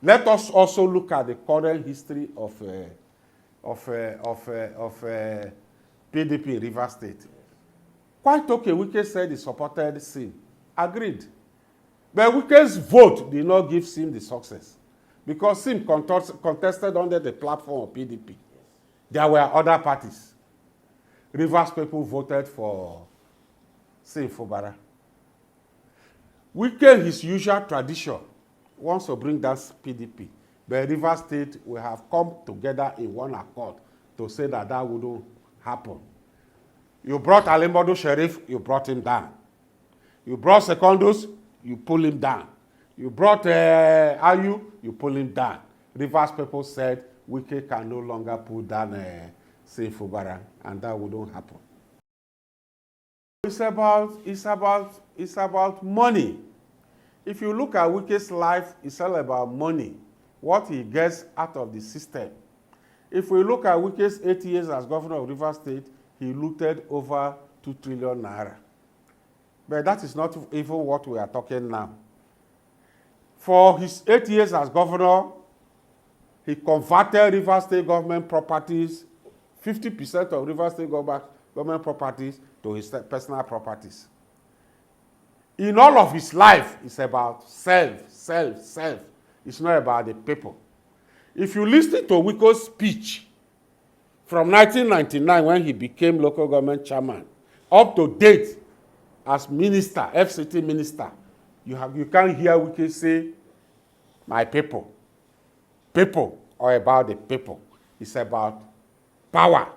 Let us also look at the current history of PDP in Rivers State. Quite okay, Wike said he supported SIM. Agreed. But Wike's vote did not give SIM the success. Because SIM contested under the platform of PDP. There were other parties. Rivers people voted for SIM Fubara. Wike, his usual tradition, wants to bring down PDP. But Rivers State will have come together in one accord to say that that wouldn't happen. You brought Alimbodo Sheriff, you brought him down. You brought Secondus, you pull him down. You brought Ayu, you pull him down. Rivers people said Wike can no longer pull down say Fubara, and that wouldn't happen. It's about money. If you look at Wike's life, it's all about money, what he gets out of the system. If we look at Wike's 8 years as governor of Rivers State, he looted over 2 trillion naira. But that is not even what we are talking now. For his 8 years as governor, he converted Rivers State government properties, 50% of Rivers State government properties, to his personal properties. In all of his life, it's about self. It's not about the people. If you listen to Wike's speech from 1999 when he became local government chairman, up to date as minister, FCT minister, you can't hear Wike say, my people. People are about the people. It's about power.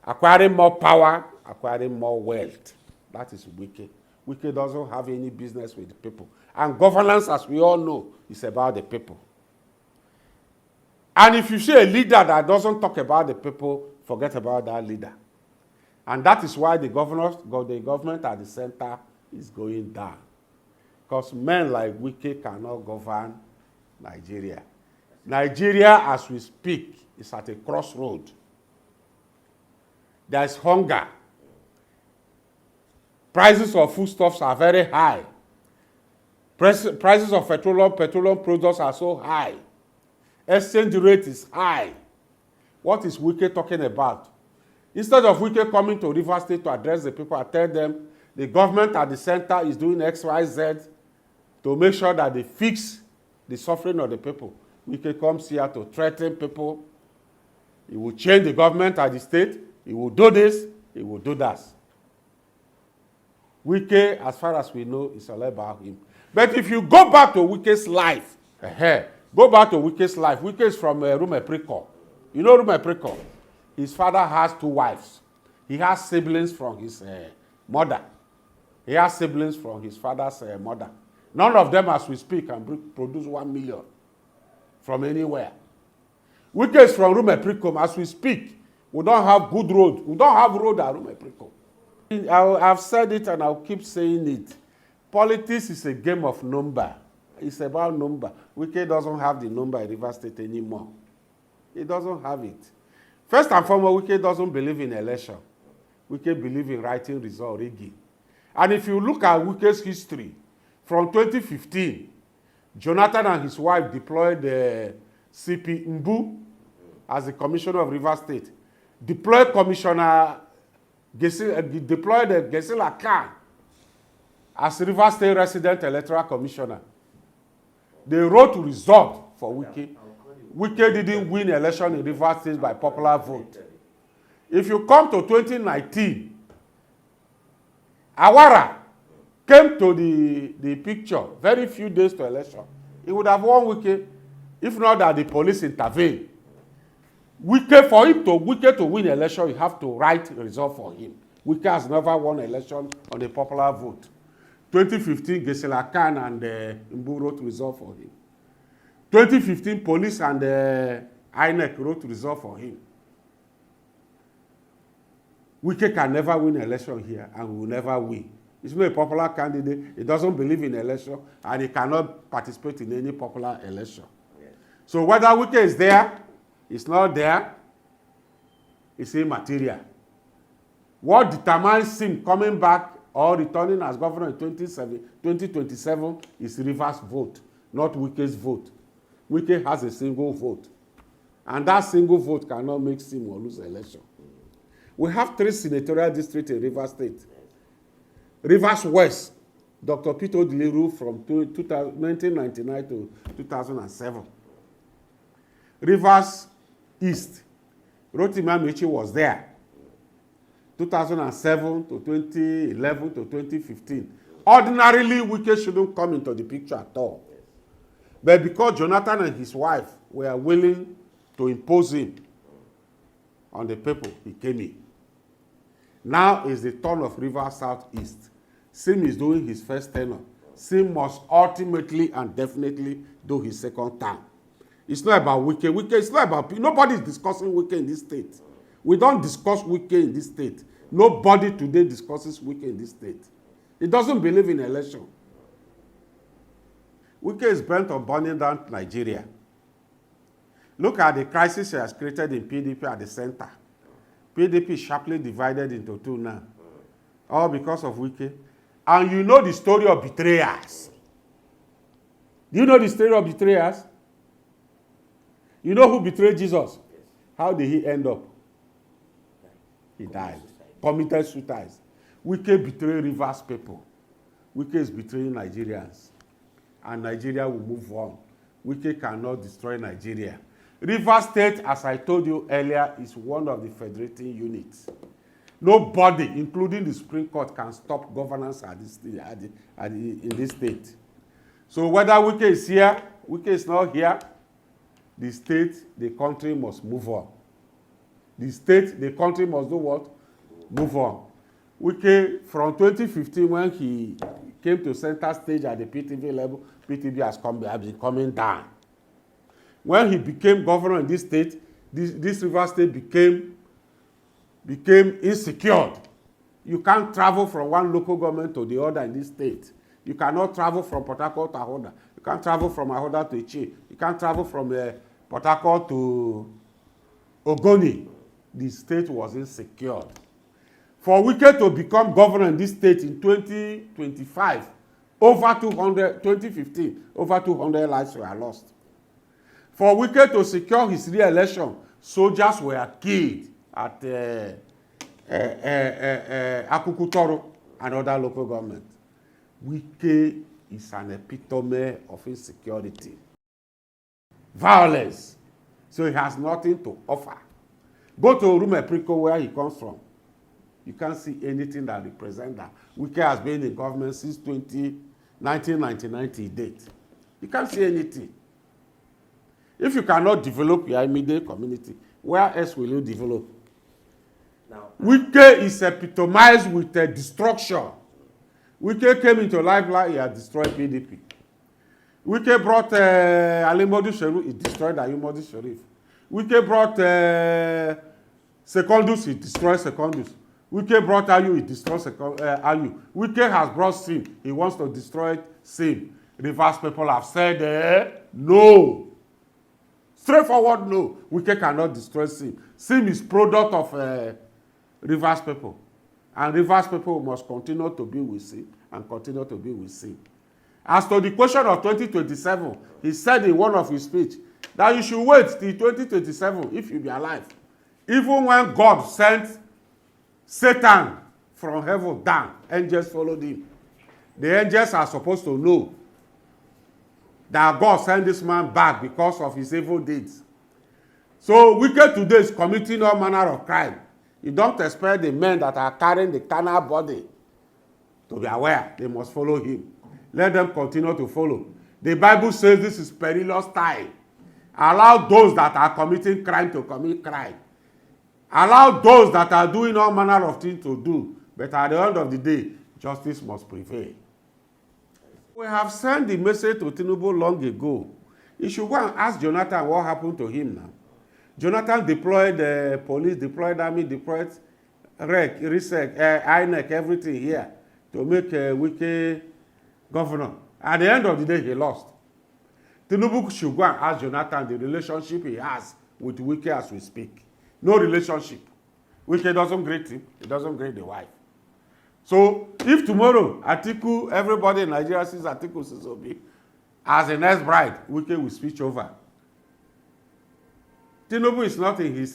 Acquiring more power, acquiring more wealth. That is Wike. Wike doesn't have any business with the people. And governance, as we all know, is about the people. And if you see a leader that doesn't talk about the people, forget about that leader. And that is why the government at the center is going down. Because men like Wike cannot govern Nigeria. Nigeria, as we speak, is at a crossroad. There is hunger. Prices of foodstuffs are very high. Prices of petroleum products are so high. Exchange rate is high. What is Wike talking about? Instead of Wike coming to Rivers State to address the people, I tell them the government at the center is doing X, Y, Z to make sure that they fix the suffering of the people. Wike comes here to threaten people. He will change the government at the state. He will do this. He will do that. Wike, as far as we know, is all about him. But if you go back to Wike's life, Wike is from Rumepriko. You know Rumepriko? His father has 2 wives. He has siblings from his mother. He has siblings from his father's mother. None of them, as we speak, can produce 1 million from anywhere. Wike is from Rumepriko. As we speak, we don't have good road. We don't have road at Rumepriko. I've said it and I'll keep saying it. Politics is a game of number. It's about number. Wike doesn't have the number in Rivers State anymore. He doesn't have it. First and foremost, Wike doesn't believe in election. Wike believes in writing result rigging. And if you look at Wike's history, from 2015, Jonathan and his wife deployed CP Mbu as the commissioner of Rivers State. Deployed Gesila Khan as Rivers State resident electoral commissioner. They wrote result for Wike. Wike didn't win election in Rivers State by popular vote. If you come to 2019, Awara came to the picture very few days to election. He would have won Wike if not that the police intervened. For Wike to win election, you have to write a result for him. Wike has never won election on a popular vote. 2015, Gesila Khan and Mbu wrote result for him. 2015, police and INEC wrote result for him. Wike can never win election here and will never win. He's not a popular candidate. He doesn't believe in election and he cannot participate in any popular election. Yes. So whether Wike is there, it's not there, it's immaterial. What determines him coming back or returning as governor in 2027 is Rivers' vote, not Wike's vote. Wike has a single vote. And that single vote cannot make Sim or lose the election. We have 3 senatorial districts in Rivers State. Rivers West, Dr. Peter Obi from 1999 to 2007. Rivers East, Rotimi Amaechi was there, 2007 to 2011 to 2015. Ordinarily, Wike shouldn't come into the picture at all. But because Jonathan and his wife were willing to impose him on the people, he came in. Now is the turn of Rivers Southeast. Sim is doing his first tenure. Sim must ultimately and definitely do his second term. It's not about Wike. Wike, it's not about... Nobody is discussing Wike in this state. We don't discuss Wike in this state. Nobody today discusses Wike in this state. He doesn't believe in election. Wike is bent on burning down Nigeria. Look at the crisis he has created in PDP at the center. PDP is sharply divided into 2 now. All because of Wike. And you know the story of betrayers. Do you know the story of betrayers? You know who betrayed Jesus? How did he end up? He died. Committed suicide. Wike betrayed Rivers people. Wike is betraying Nigerians. And Nigeria will move on. Wike cannot destroy Nigeria. Rivers State, as I told you earlier, is one of the federating units. Nobody, including the Supreme Court, can stop governance in this state. So whether Wike is here, Wike is not here, the state, the country must move on. The state, the country must do what? Move on. Wike, from 2015, when he came to center stage at the PTV level, PTV has been coming down. When he became governor in this state, this River State became insecure. You can't travel from one local government to the other in this state. You cannot travel from Port Harcourt to Ahoda. You can't travel from Ahoda to Ichi. You can't travel from Port Harcourt to Ogoni. The state was insecure. For Wike to become governor in this state in 2025, over 2015, over 200 lives were lost. For Wike to secure his re-election, soldiers were killed at Akukutoro and other local government. Wike is an epitome of insecurity, violence. So he has nothing to offer. Go to Urumepriko, where he comes from. You can't see anything that represents that. Wike has been in government since 1999 till date. You can't see anything. If you cannot develop your immediate community, where else will you develop? Now, Wike is epitomized with destruction. Wike came into life, he had destroyed PDP. Wike brought Alimodu Sherif, he destroyed Alimodu Sherif. Wike brought Secondus, he destroyed Secondus. Wike brought Ayu, he destroyed Ayu. Wike has brought Sim, he wants to destroy Sim. Rivers people have said no. Straightforward no. Wike cannot destroy Sim. Sim is product of Rivers people. And Rivers people must continue to be with Sim and continue to be with Sim. As to the question of 2027, he said in one of his speech that you should wait till 2027 if you be alive. Even when God sent Satan from heaven down, angels followed him. The angels are supposed to know that God sent this man back because of his evil deeds. So Wike today is committing all manner of crime. You don't expect the men that are carrying the carnal body to be aware. They must follow him. Let them continue to follow. The Bible says this is perilous time. Allow those that are committing crime to commit crime. Allow those that are doing all manner of things to do. But at the end of the day, justice must prevail. We have sent the message to Tinubu long ago. You should go and ask Jonathan what happened to him now. Jonathan deployed police, deployed army, deployed REC, INEC, everything here to make Wike governor. At the end of the day, he lost. Tinubu should go and ask Jonathan the relationship he has with Wike as we speak. No relationship. Wike doesn't greet him. He doesn't greet the wife. So if tomorrow Atiku, everybody in Nigeria sees Atiku Obi as a next bride, Wike will switch over Tinubu is not in his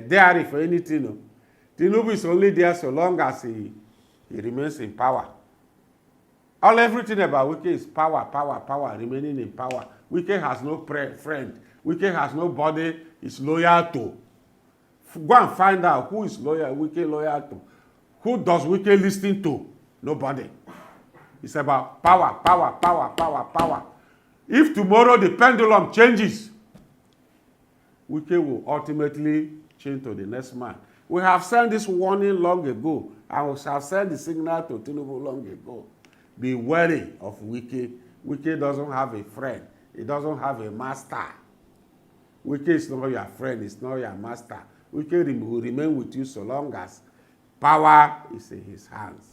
diary for anything. No. Tinubu is only there so long as he remains in power. Everything about Wike is power, power, power, remaining in power. Wike has no friend. Wike has nobody he's loyal to. Go and find out who is Wike loyal to. Who does Wike listen to? Nobody. It's about power, power, power, power, power. If tomorrow the pendulum changes, Wike will ultimately change to the next man. We have sent this warning long ago, and we have sent the signal to Tinubu long ago. Be wary of Wike. Wike doesn't have a friend. He doesn't have a master. Wike is not your friend. It's not your master. Wike will remain with you so long as power is in his hands.